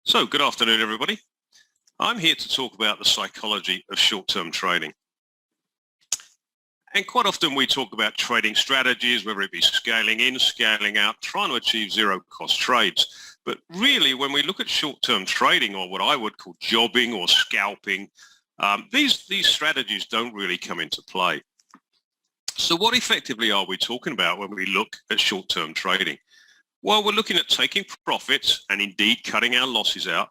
So, good afternoon, everybody. I'm here to talk about the psychology of short-term trading. And quite often we talk about trading strategies, whether it be scaling in, scaling out, trying to achieve zero-cost trades. But really, when we look at short-term trading, or what I would call jobbing or scalping, these strategies don't really come into play. So what effectively are we talking about when we look at short-term trading? Well, we're looking at taking profits and indeed cutting our losses out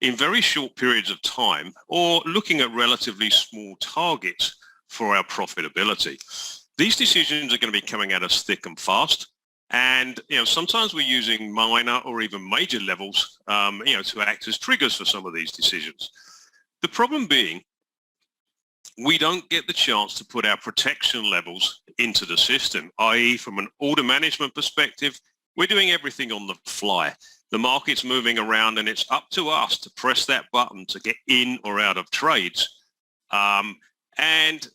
in very short periods of time, or looking at relatively small targets for our profitability. These decisions are going to be coming at us thick and fast. And, sometimes we're using minor or even major levels, to act as triggers for some of these decisions. The problem being, we don't get the chance to put our protection levels into the system, i.e. from an order management perspective, we're doing everything on the fly. The market's moving around and it's up to us to press that button to get in or out of trades. And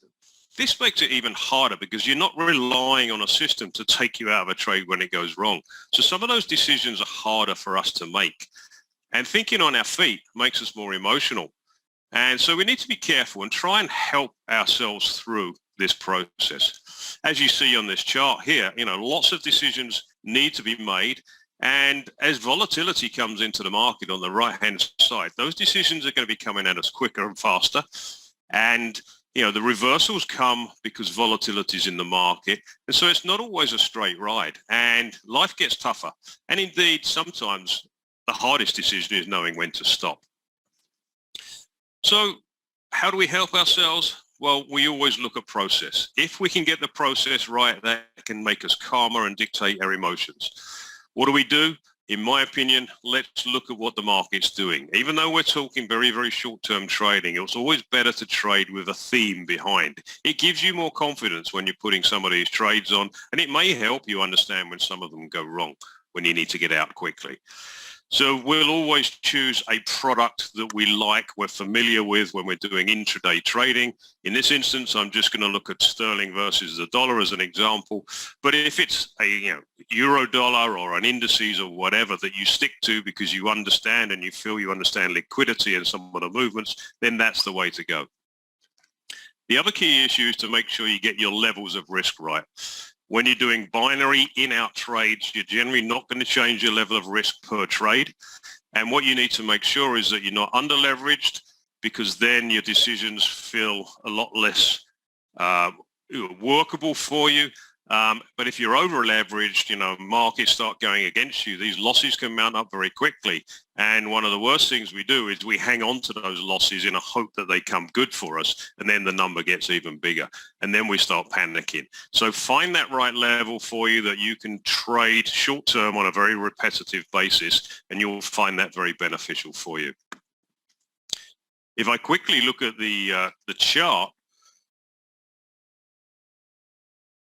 this makes it even harder because you're not relying on a system to take you out of a trade when it goes wrong. So some of those decisions are harder for us to make. And thinking on our feet makes us more emotional. And so we need to be careful and try and help ourselves through this process. As you see on this chart here, lots of decisions need to be made. And as volatility comes into the market on the right-hand side, those decisions are going to be coming at us quicker and faster. And, the reversals come because volatility is in the market. And so it's not always a straight ride. And life gets tougher. And indeed, sometimes the hardest decision is knowing when to stop. So how do we help ourselves? Well, we always look at process. If we can get the process right, that can make us calmer and dictate our emotions. What do? In my opinion, let's look at what the market's doing. Even though we're talking very, very short-term trading, it's always better to trade with a theme behind. It gives you more confidence when you're putting some of these trades on, and it may help you understand when some of them go wrong, when you need to get out quickly. So we'll always choose a product that we like, we're familiar with when we're doing intraday trading. In this instance, I'm just going to look at sterling versus the dollar as an example. But if it's a euro dollar or an indices or whatever that you stick to because you understand and you feel you understand liquidity and some of the movements, then that's the way to go. The other key issue is to make sure you get your levels of risk right. When you're doing binary in-out trades, you're generally not going to change your level of risk per trade. And what you need to make sure is that you're not under-leveraged, because then your decisions feel a lot less workable for you. But if you're over-leveraged, markets start going against you, these losses can mount up very quickly. And one of the worst things we do is we hang on to those losses in a hope that they come good for us, and then the number gets even bigger. And then we start panicking. So find that right level for you that you can trade short-term on a very repetitive basis, and you'll find that very beneficial for you. If I quickly look at the chart,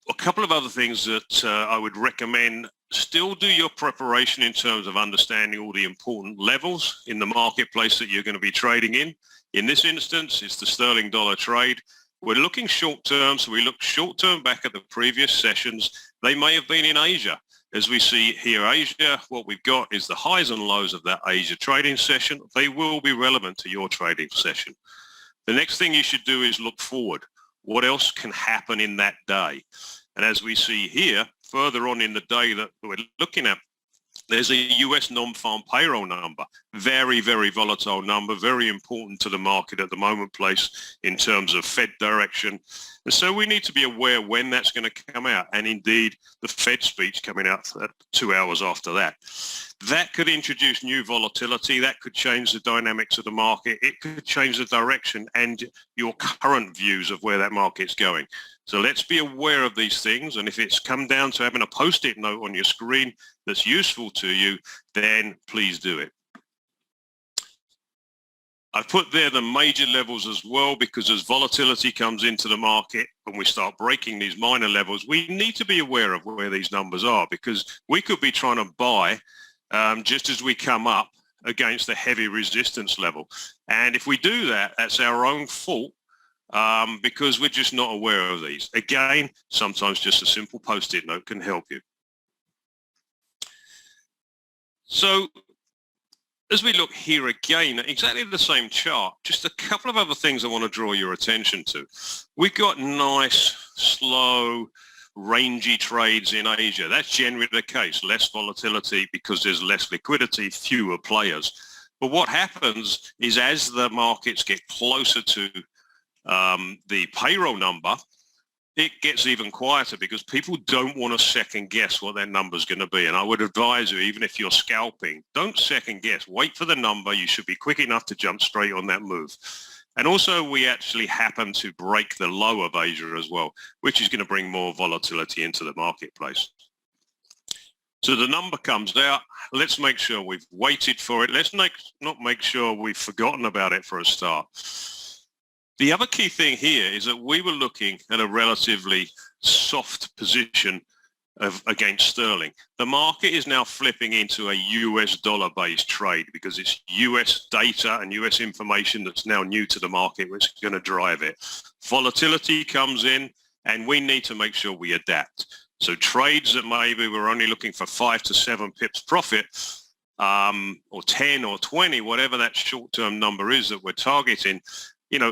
a couple of other things that I would recommend: still do your preparation in terms of understanding all the important levels in the marketplace that you're going to be trading in. In this instance, it's the sterling dollar trade. We're looking short term, so we look short term back at the previous sessions. They may have been in Asia. As we see here, Asia, what we've got is the highs and lows of that Asia trading session. They will be relevant to your trading session. The next thing you should do is look forward. What else can happen in that day? And as we see here, further on in the day that we're looking at, there's a US non-farm payroll number. Very, very volatile number, very important to the market at the moment place in terms of Fed direction. And so we need to be aware when that's going to come out. And indeed, the Fed speech coming out 2 hours after that. That could introduce new volatility. That could change the dynamics of the market. It could change the direction and your current views of where that market's going. So let's be aware of these things. And if it's come down to having a post-it note on your screen that's useful to you, then please do it. I've put there the major levels as well, because as volatility comes into the market and we start breaking these minor levels, we need to be aware of where these numbers are, because we could be trying to buy just as we come up against a heavy resistance level. And if we do that, that's our own fault, because we're just not aware of these. Again, sometimes just a simple post-it note can help you. So as we look here again, exactly the same chart, just a couple of other things I want to draw your attention to. We've got nice, slow, rangy trades in Asia. That's generally the case, less volatility because there's less liquidity, fewer players. But what happens is as the markets get closer to the payroll number, it gets even quieter because people don't want to second guess what their number's going to be. And I would advise you, even if you're scalping, don't second guess. Wait for the number. You should be quick enough to jump straight on that move. And also, we actually happen to break the low of Asia as well, which is going to bring more volatility into the marketplace. So the number comes out. Let's make sure we've waited for it. Let's not make sure we've forgotten about it for a start. The other key thing here is that we were looking at a relatively soft position against sterling. The market is now flipping into a US dollar-based trade because it's US data and US information that's now new to the market, which is going to drive it. Volatility comes in, and we need to make sure we adapt. So trades that maybe we're only looking for 5 to 7 pips profit, or 10 or 20, whatever that short-term number is that we're targeting,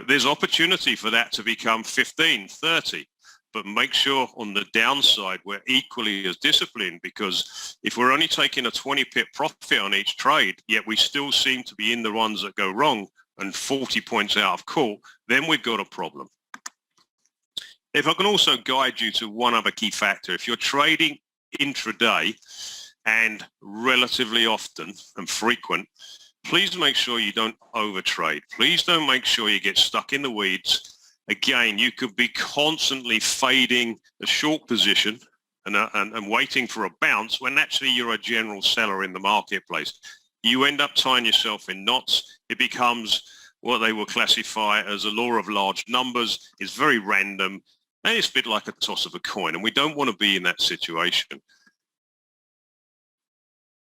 there's opportunity for that to become 15, 30. But make sure on the downside we're equally as disciplined, because if we're only taking a 20 pip profit on each trade, yet we still seem to be in the ones that go wrong and 40 points out of call, then we've got a problem. If I can also guide you to one other key factor, if you're trading intraday and relatively often and frequent, please make sure you don't overtrade. Please don't make sure you get stuck in the weeds. Again, you could be constantly fading a short position and waiting for a bounce when actually you're a general seller in the marketplace. You end up tying yourself in knots. It becomes what they will classify as a law of large numbers. It's very random, and it's a bit like a toss of a coin, and we don't want to be in that situation.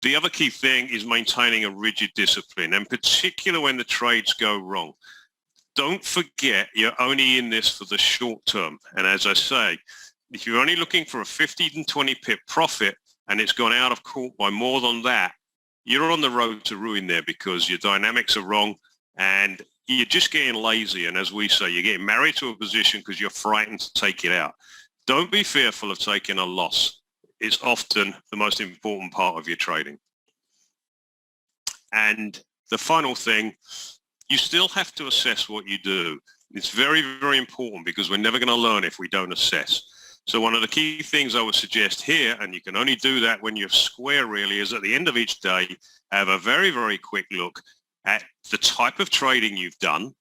The other key thing is maintaining a rigid discipline, and particularly when the trades go wrong. Don't forget you're only in this for the short term. And as I say, if you're only looking for a 15 and 20 pip profit and it's gone out of court by more than that, you're on the road to ruin there because your dynamics are wrong and you're just getting lazy. And as we say, you're getting married to a position because you're frightened to take it out. Don't be fearful of taking a loss. It's often the most important part of your trading. And the final thing, you still have to assess what you do. It's very, very important because we're never going to learn if we don't assess. So one of the key things I would suggest here, and you can only do that when you're square really, is at the end of each day, have a very, very quick look at the type of trading you've done,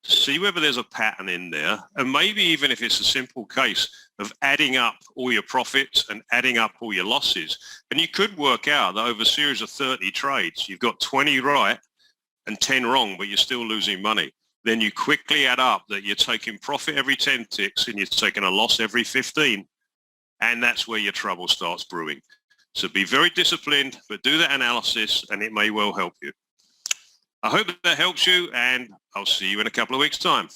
see whether there's a pattern in there, and maybe even if it's a simple case of adding up all your profits and adding up all your losses. And you could work out that over a series of 30 trades, you've got 20 right and 10 wrong, but you're still losing money. Then you quickly add up that you're taking profit every 10 ticks and you're taking a loss every 15. And that's where your trouble starts brewing. So be very disciplined, but do that analysis and it may well help you. I hope that helps you, and I'll see you in a couple of weeks' time.